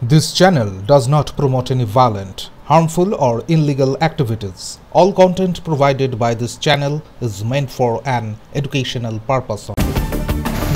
This channel does not promote any violent, harmful, or illegal activities. All content provided by this channel is meant for an educational purpose.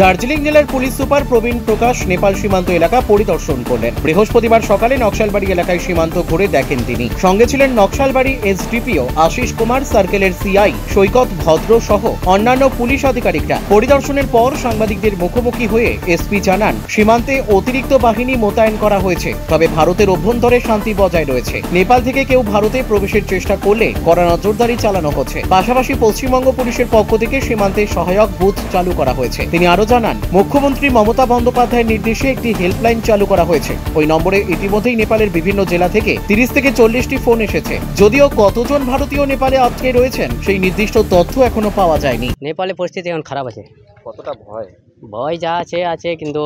Darjeeling জেলার police super প্রবীণ প্রকাশ নেপাল সীমান্ত এলাকা পরিদর্শন করলেন। বৃহস্পতিবার সকালে নকশালবাড়ি এলাকায় সীমান্ত ঘুরে দেখেন তিনি। সঙ্গে ছিলেন নকশালবাড়ি এসডিপিও আশিস কুমার, সার্কেলের সিআই সৈকত ভদ্র সহ অন্যান্য পুলিশ আধিকারিকরা। পরিদর্শনের পর সাংবাদিকদের মুখোমুখি হয়ে এসপি জানান, সীমান্তে অতিরিক্ত বাহিনী মোতায়েন করা হয়েছে, তবে ভারতের অভ্যন্তরে শান্তি বজায় রয়েছে। নেপাল থেকে কেউ ভারতে প্রবেশের চেষ্টা করলে কড়া নজরদারি চালানো হচ্ছে। পাশাপাশি পশ্চিমবঙ্গ পুলিশের পক্ষ থেকে সীমান্তে সহায়ক বুথ চালু করা হয়েছে। তিনি আরো জানান, মুখ্যমন্ত্রী মমতা বন্দ্যোপাধ্যায়ের নির্দেশে একটি হেল্পলাইন চালু করা হয়েছে। ওই নম্বরে ইতিমধ্যেই নেপালের বিভিন্ন জেলা থেকে 30 থেকে 40টি ফোন এসেছে। যদিও কতজন ভারতীয় নেপালে আটকে রয়েছেন সেই নির্দিষ্ট তথ্য এখনো পাওয়া যায়নি। নেপালে পরিস্থিতি এখন খারাপ আছে। কতটা ভয়? ভয় যা আছে কিন্তু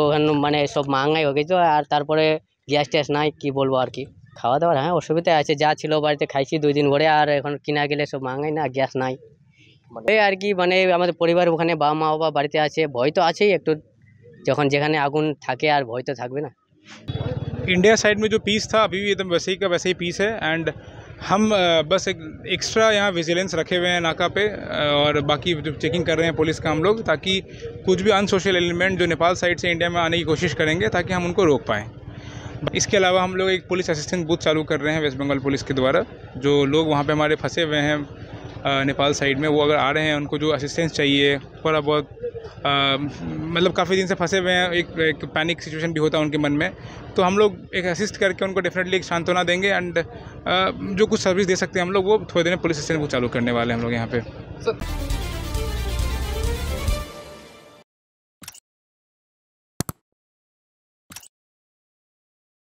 মানে সব মাঙ্গাই হয়ে গেছে, আর তারপরে গ্যাস ট্যাস নাই, কি বলবো আর কি। খাওয়া দাওয়ার হ্যাঁ অসুবিধা আছে, যা ছিল বাড়িতে খাইছি 2 দিন ধরে, আর এখন কিনা গেলে সব মাঙ্গাই না, গ্যাস নাই। এই আর কি, মানে আমাদের পরিবার ওখানে মা বাবা বাড়িতে আছে, ভয় তো আছেই একটু, যখন যেখানে আগুন থাকে আর ভয় তো থাকবে না। इंडिया साइड में जो पीस था अभी भी एकदम वैसे ही का वैसे ही पीस है। एंड हम बस एक एक्स्ट्रा यहाँ विजिलेंस रखे हुए हैं नाका पे, और बाकी जो चेकिंग कर रहे हैं पुलिस का हम लोग, ताकि कुछ भी अनसोशल एलिमेंट जो नेपाल साइड से इंडिया में आने की कोशिश करेंगे ताकि हम उनको रोक पाएँ। इसके अलावा हम लोग एक पुलिस असिस्टेंस बूथ चालू कर रहे हैं वेस्ट बंगाल पुलिस के द्वारा। जो लोग वहाँ पे हमारे फंसे हुए हैं नेपाल साइड में, वो अगर आ रहे हैं, उनको जो असिस्टेंस चाहिए, थोड़ा बहुत मतलब काफ़ी दिन से फंसे हुए हैं, एक पैनिक सिचुएशन भी होता है उनके मन में, तो हम लोग एक असिस्ट करके उनको डेफिनेटली एक सांत्वना देंगे। एंड जो कुछ सर्विस दे सकते हैं हम लोग, वो थोड़ी देर में पुलिस स्टेशन को चालू करने वाले हैं हम लोग यहाँ पे।